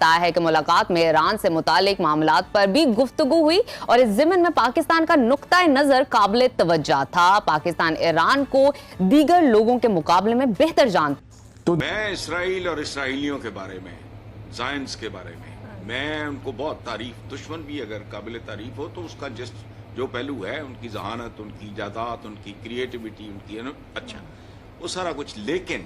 بتایا ہے کہ ملاقات میں ایران سے متعلق معاملات پر بھی گفتگو ہوئی اور اس ضمن میں پاکستان کا نقطہ نظر قابل توجہ تھا. پاکستان ایران کو دیگر لوگوں کے مقابلے میں بہتر جانتا. میں اسرائیل اور اسرائیلیوں کے بارے میں، زائنس کے بارے میں ان کو بہت تعریف، دشمن بھی اگر قابل تعریف ہو تو اس کا جو پہلو ہے، ان کی ذہانت، ان کی ایجادات، ان کی کریٹیوٹی، ان کی اچھا وہ سارا کچھ. لیکن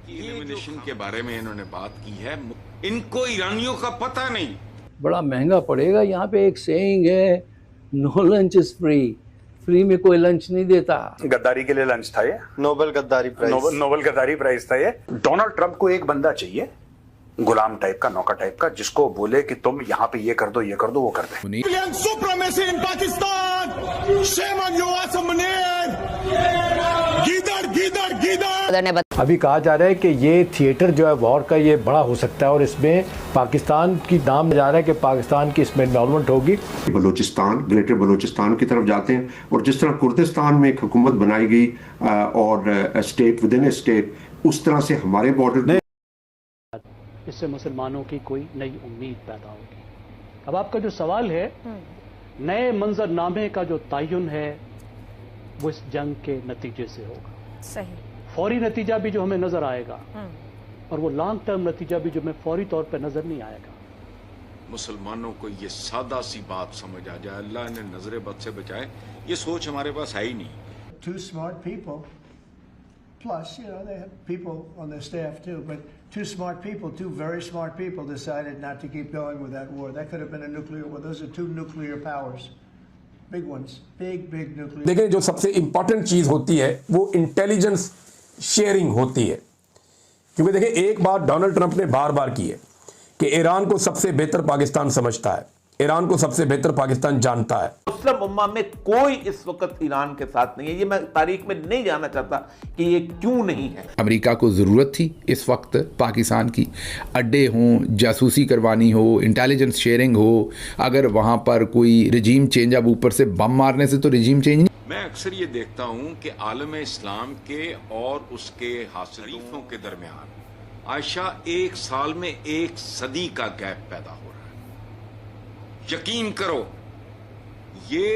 ایلیمنیشن کے بارے میں انہوں نے بات کی ہے، ان کو ایرانیوں کا پتہ نہیں. بڑا مہنگا پڑے گا. یہاں پہ ایک سیئنگ ہے، نو لنچ از فری. فری میں کوئی لنچ نہیں دیتا. غداری کے لیے لنچ تھا یہ، نوبل غداری پرائز تھا یہ. ڈونلڈ ٹرمپ کو ایک بندہ چاہیے، غلام ٹائپ کا، نوکر ٹائپ کا، جس کو بولے کہ تم یہاں پہ یہ کر دو، یہ کر دو، وہ کر دے. ابھی کہا جا رہا ہے کہ یہ تھیٹر جو ہے وار کا یہ بڑا ہو سکتا ہے اور اس میں پاکستان کی نام جا رہا ہے کہ پاکستان کی اس میں انوالومنٹ ہوگی. بلوچستان، گریٹر بلوچستان کی طرف جاتے ہیں اور جس طرح کردستان میں ایک حکومت بنائی گئی اور اسٹیٹ ود ان اسٹیٹ، اس طرح سے ہمارے بارڈر. اس سے مسلمانوں کی کوئی نئی امید پیدا ہوگی. اب آپ کا جو سوال ہے، نئے منظر نامے کا جو تعین ہے وہ اس جنگ کے نتیجے سے ہوگا. صحیح. فوری نتیجہ بھی جو ہمیں نظر آئے گا اور وہ لانگ ٹرم نتیجہ بھی جو ہمیں فوری طور پہ نظر نہیں آئے گا. مسلمانوں کو یہ سادہ سی بات سمجھ آ جائے، اللہ نے نظر بد سے بچائے، یہ سوچ ہمارے پاس ہے ہی نہیں. Two smart people, plus, they have people on their staff too, but two smart people, two very smart people decided not to keep going with that war. That could have been a nuclear war. Those are two nuclear powers. Big ones. Big nuclear. دیکھیں جو سب سے important چیز ہوتی ہے وہ intelligence sharing ہوتی ہے. کیونکہ دیکھیں ایک بات ڈونلڈ ٹرمپ نے بار بار کی ہے کہ ایران کو سب سے بہتر پاکستان سمجھتا ہے، ایران کو سب سے بہتر پاکستان جانتا ہے. مسلم امہ میں کوئی اس وقت ایران کے ساتھ نہیں ہے. یہ میں تاریخ میں نہیں جانا چاہتا کہ یہ کیوں نہیں ہے. امریکہ کو ضرورت تھی اس وقت پاکستان کی، اڈے ہوں، جاسوسی کروانی ہو، انٹیلیجنس شیئرنگ ہو. اگر وہاں پر کوئی رجیم چینج، اب اوپر سے بم مارنے سے تو رجیم چینج نہیں. میں اکثر یہ دیکھتا ہوں کہ عالم اسلام کے اور اس کے حاصلوں کے درمیان عائشہ 1 سال میں 1 صدی کا گیپ پیدا ہو رہا ہے. یقین کرو یہ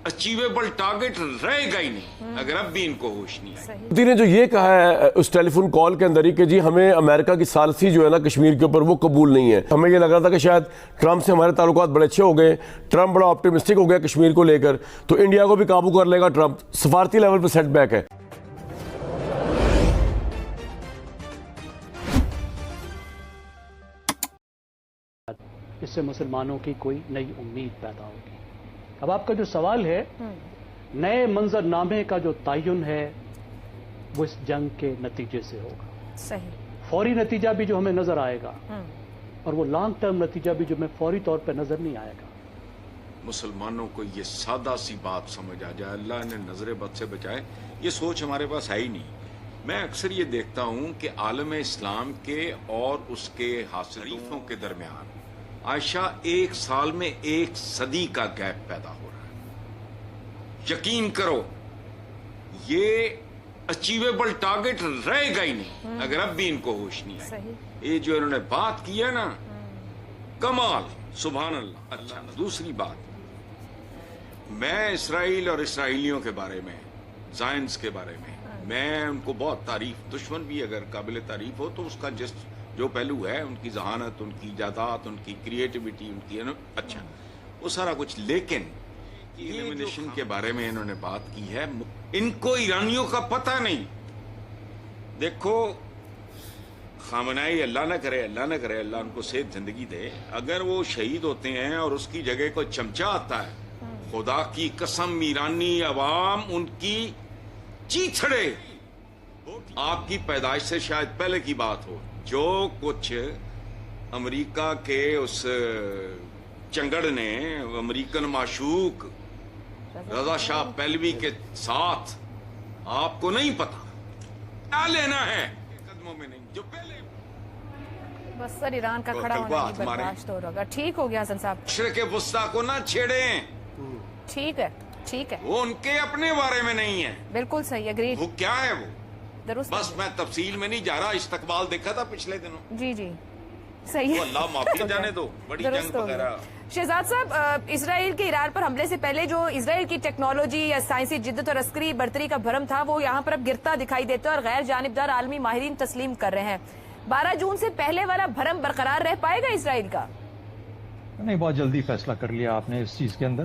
اچیویبل ٹارگٹ رہے گا ہی نہیں اگر اب بھی ان کو ہوش نہیں آئے. مودی نے جو یہ کہا ہے اس ٹیلی فون کال کے اندر ہی کہ جی ہمیں امریکہ کی ثالثی جو ہے نا کشمیر کے اوپر وہ قبول نہیں ہے. ہمیں یہ لگ رہا تھا کہ شاید ٹرمپ سے ہمارے تعلقات بڑے اچھے ہو گئے، ٹرمپ بڑا آپٹیمسٹک ہو گیا کشمیر کو لے کر، تو انڈیا کو بھی قابو کر لے گا ٹرمپ. سفارتی لیول پہ سیٹ بیک ہے. اس سے مسلمانوں کی کوئی نئی امید پیدا ہوگی. اب آپ کا جو سوال ہے، نئے منظر نامے کا جو تعین ہے وہ اس جنگ کے نتیجے سے ہوگا. صحیح. فوری نتیجہ بھی جو ہمیں نظر آئے گا اور وہ لانگ ٹرم نتیجہ بھی جو ہمیں فوری طور پہ نظر نہیں آئے گا. مسلمانوں کو یہ سادہ سی بات سمجھ آ جائے، اللہ نے نظر بد سے بچائے، یہ سوچ ہمارے پاس ہے ہی نہیں. میں اکثر یہ دیکھتا ہوں کہ عالم اسلام کے اور اس کے حاصلوں کے درمیان عائشہ 1 سال میں 1 صدی کا گیپ پیدا ہو رہا ہے. یقین کرو یہ اچیویبل ٹارگٹ رہے گا ہی نہیں اگر اب بھی ان کو ہوش نہیں آئے. یہ جو انہوں نے بات کی ہے نا، کمال، سبحان اللہ. اچھا دوسری بات، میں اسرائیل اور اسرائیلیوں کے بارے میں، زائنس کے بارے میں ان کو بہت تعریف، دشمن بھی اگر قابل تعریف ہو تو اس کا جو پہلو ہے، ان کی ذہانت، ان کی ایجادات، ان کی کریٹیوٹی، ان کی اچھا وہ سارا کچھ. لیکن ایلیمنیشن کے بارے میں انہوں نے بات کی ہے، ان کو ایرانیوں کا پتہ نہیں. دیکھو خامنائی، اللہ نہ کرے اللہ ان کو صحت زندگی دے، اگر وہ شہید ہوتے ہیں اور اس کی جگہ کوئی چمچہ آتا ہے، خدا کی قسم ایرانی عوام ان کی چیتھڑے. آپ کی پیدائش سے شاید پہلے کی بات ہو، جو کچھ امریکہ کے اس چنگڑ نے امریکن معشوق رضا شاہ پہلوی کے ساتھ، آپ کو نہیں پتا کیا لینا ہے قدموں میں نہیں جو پہلے. بس سر ایران کا کھڑا ہونا نہیں برداشت ہو رہا. ٹھیک ہو گیا حسن صاحب، مشرق وسطیٰ کو نہ چھیڑیں. ٹھیک ہے وہ ان کے اپنے بارے میں نہیں ہے. بالکل صحیح، اگریڈ. وہ کیا ہے وہ درست. بس میں تفصیل میں نہیں جا رہا. استقبال دیکھا تھا پچھلے دنوں. جی صحیح ہے. وہ اللہ معافی جانے دو, بڑی جنگ وغیرہ. شہزاد صاحب, اسرائیل کے ایران پر حملے سے پہلے جو اسرائیل کی ٹیکنالوجی یا سائنسی جدت اور عسکری برتری کا بھرم تھا وہ یہاں پر اب گرتا دکھائی دیتا ہے اور غیر جانبدار عالمی ماہرین تسلیم کر رہے ہیں. 12 جون سے پہلے والا بھرم برقرار رہ پائے گا اسرائیل کا؟ نہیں, بہت جلدی فیصلہ کر لیا آپ نے اس چیز کے اندر.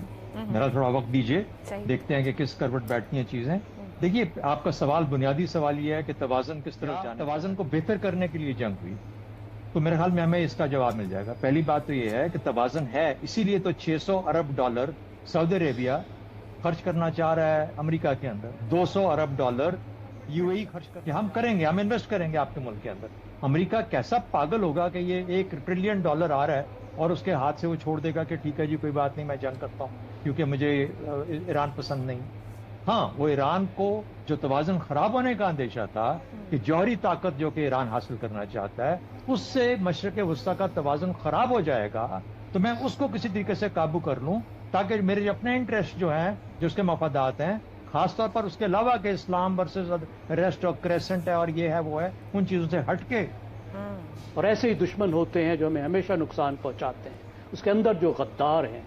میرا تھوڑا وقت دیجئے, دیکھتے ہیں کہ کس کروٹ بیٹھتی ہیں چیزیں. دیکھیے, آپ کا سوال, بنیادی سوال یہ ہے کہ توازن کس طرح جانا, توازن کو بہتر کرنے کے لیے جنگ ہوئی, تو میرے خیال میں ہمیں اس کا جواب مل جائے گا. پہلی بات تو یہ ہے کہ توازن ہے, اسی لیے تو $600 ارب سعودی عربیہ خرچ کرنا چاہ رہا ہے امریکہ کے اندر, $200 ارب UAE خرچ کر, ہم کریں گے, ہم انویسٹ کریں گے آپ کے ملک کے اندر. امریکہ کیسا پاگل ہوگا کہ یہ $1 ٹریلین آ رہا ہے اور اس کے ہاتھ سے وہ چھوڑ دے گا کہ ٹھیک ہے جی کوئی بات نہیں, میں جنگ کرتا ہوں کیونکہ مجھے ایران پسند نہیں. ہاں, وہ ایران کو جو توازن خراب ہونے کا اندیشہ تھا کہ جوہری طاقت جو کہ ایران حاصل کرنا چاہتا ہے اس سے مشرق وسطیٰ کا توازن خراب ہو جائے گا, تو میں اس کو کسی طریقے سے قابو کر لوں تاکہ میرے اپنے انٹرسٹ جو ہیں, جو اس کے مفادات ہیں, خاص طور پر اس کے علاوہ کہ اسلام ورسز ریسٹ اور کریسنٹ ہے اور یہ ہے وہ ہے, ان چیزوں سے ہٹ کے. اور ایسے ہی دشمن ہوتے ہیں جو ہمیں ہمیشہ نقصان پہنچاتے ہیں, اس کے اندر جو غدار ہیں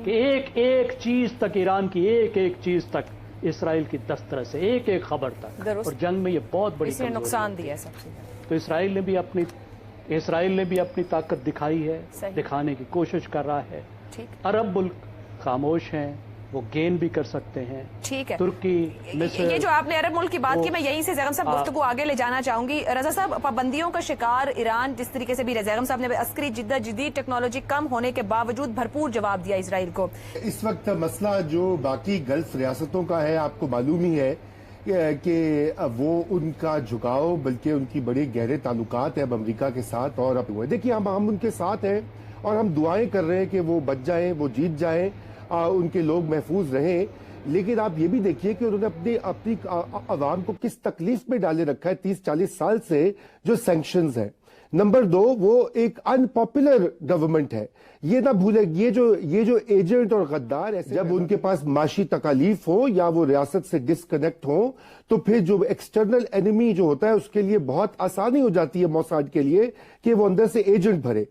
کہ ایک ایک چیز تک, ایران کی ایک ایک چیز تک اسرائیل کی دسترس ہے, ایک ایک خبر تک, اور جنگ میں یہ بہت بڑی نقصان دیا سب سے. تو اسرائیل نے بھی اپنی طاقت دکھائی ہے, دکھانے کی کوشش کر رہا ہے. عرب ملک خاموش ہیں, وہ گین بھی کر سکتے ہیں. ٹھیک ہے, ترکی, مصر, یہ جو آپ نے عرب ملک کی بات کی, میں یہیں سے زیغم صاحب گفتگو آگے لے جانا چاہوں گی. رضا صاحب, پابندیوں کا شکار ایران, جس طریقے سے بھی زیغم صاحب نے عسکری جدید ٹیکنالوجی کم ہونے کے باوجود بھرپور جواب دیا اسرائیل کو. اس وقت مسئلہ جو باقی گلف ریاستوں کا ہے, آپ کو معلوم ہی ہے کہ وہ ان کا جھکاؤ, بلکہ ان کی بڑے گہرے تعلقات ہیں اب امریکہ کے ساتھ. اور اب دیکھیے, ہم ان کے ساتھ ہیں اور ہم دعائیں کر رہے ہیں کہ وہ بچ جائیں, وہ جیت جائیں, ان کے لوگ محفوظ رہیں. لیکن آپ یہ بھی دیکھیے کہ انہوں نے اپنی عوام کو کس تکلیف میں ڈالے رکھا ہے 30-40 سال سے جو سینکشنز ہیں. نمبر 2, وہ ایک ان پاپولر گورنمنٹ ہے, یہ نہ بھولے. یہ جو ایجنٹ اور غدار ایسے جب ان کے پاس معاشی تکالیف ہو یا وہ ریاست سے ڈسکنیکٹ ہوں, تو پھر جو ایکسٹرنل اینیمی جو ہوتا ہے اس کے لیے بہت آسانی ہو جاتی ہے موساد کے لیے کہ وہ اندر سے ایجنٹ بھرے.